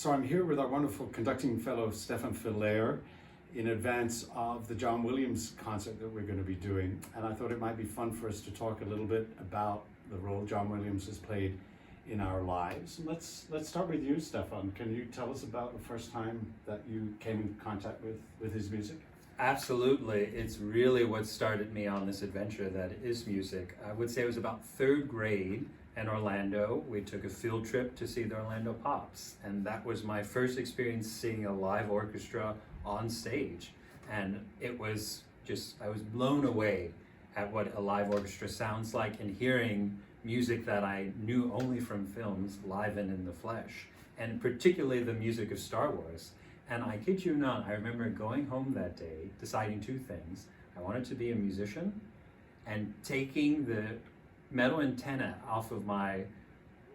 So I'm here with our wonderful conducting fellow, Stephan Fillare, in advance of the John Williams concert that we're going to be doing. And I thought it might be fun for us to talk a little bit about the role John Williams has played in our lives. Let's start with you, Stephan. Can you tell us about the first time that you came in contact with his music? Absolutely. It's really what started me on this adventure that is music. I would say it was about third grade in Orlando. We took a field trip to see the Orlando Pops, and that was my first experience seeing a live orchestra on stage. And it was just, I was blown away at what a live orchestra sounds like and hearing music that I knew only from films live and in the flesh, and particularly the music of Star Wars. And I kid you not, I remember going home that day, deciding two things. I wanted to be a musician, and taking the metal antenna off of my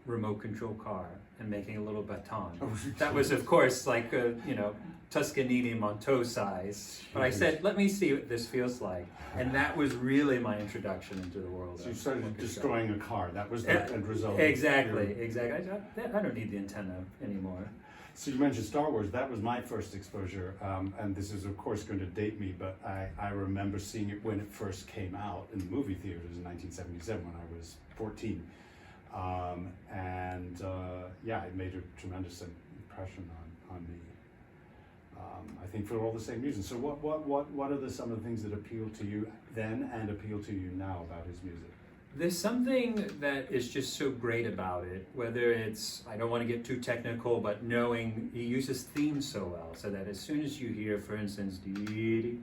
remote control car and making a little baton. That was, of course, like a, Toscanini Monteau size. But I said, let me see what this feels like. And that was really my introduction into the world. So you started destroying a car. That was the end result. Exactly. I don't need the antenna anymore. So you mentioned Star Wars. That was my first exposure, and this is of course going to date me, but I remember seeing it when it first came out in the movie theaters in 1977 when I was 14, it made a tremendous impression on me. I think for all the same reasons. So what are some of the things that appeal to you then and appeal to you now about his music? There's something that is just so great about it, whether it's, I don't want to get too technical, but knowing he uses themes so well, so that as soon as you hear, for instance, you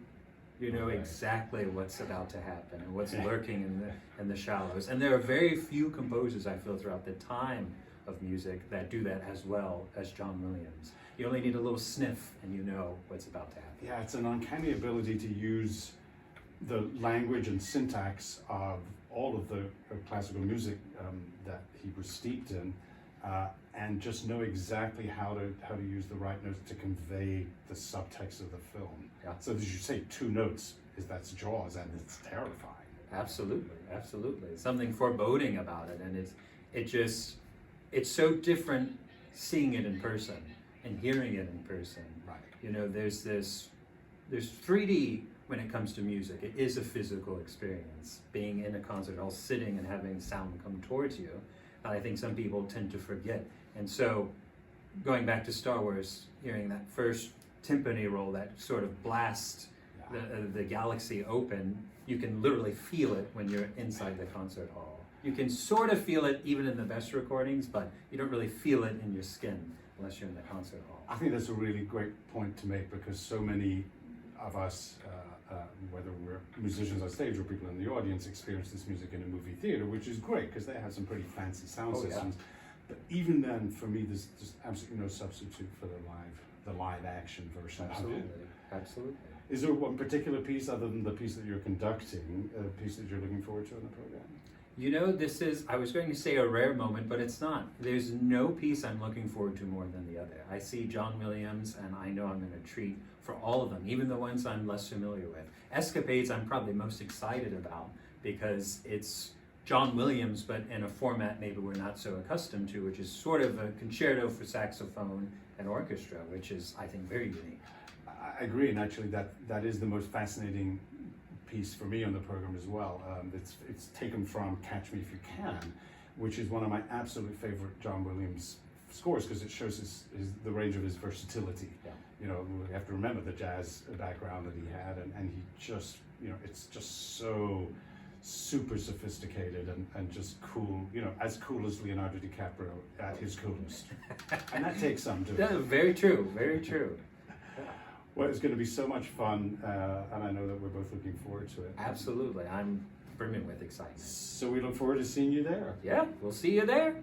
know exactly what's about to happen and what's lurking in the shallows. And there are very few composers, I feel, throughout the time of music that do that as well as John Williams. You only need a little sniff and you know what's about to happen. Yeah, it's an uncanny ability to use the language and syntax of all of the classical music that he was steeped in, and just know exactly how to use the right notes to convey the subtext of the film. Yeah. So as you say, two notes, that's Jaws, and it's terrifying. Absolutely. Something foreboding about it, and it's so different seeing it in person and hearing it in person. Right. There's 3D when it comes to music. It is a physical experience, being in a concert hall, sitting and having sound come towards you, that I think some people tend to forget. And so, going back to Star Wars, hearing that first timpani roll, that sort of blast the galaxy open, you can literally feel it when you're inside the concert hall. You can sort of feel it even in the best recordings, but you don't really feel it in your skin unless you're in the concert hall. I think that's a really great point to make, because so many of us, whether we're musicians on stage or people in the audience, experience this music in a movie theater, which is great because they have some pretty fancy sound systems. But even then, for me, there's just absolutely no substitute for the live action version. Absolutely. Is there one particular piece, other than the piece that you're conducting, a piece that you're looking forward to in the program? This is, I was going to say a rare moment, but it's not. There's no piece I'm looking forward to more than the other. I see John Williams, and I know I'm going to treat for all of them, even the ones I'm less familiar with. Escapades I'm probably most excited about, because it's John Williams, but in a format maybe we're not so accustomed to, which is sort of a concerto for saxophone and orchestra, which is, I think, very unique. I agree, and actually that is the most fascinating piece for me on the program as well. It's taken from Catch Me If You Can, which is one of my absolute favorite John Williams scores, because it shows the range of his versatility. Yeah. We have to remember the jazz background that he had, and he just, it's just so super sophisticated and just cool, as cool as Leonardo DiCaprio at his coolest. And that takes some too. Yeah, very true. Well, it's going to be so much fun, and I know that we're both looking forward to it. Absolutely. I'm brimming with excitement. So we look forward to seeing you there. Yeah, we'll see you there.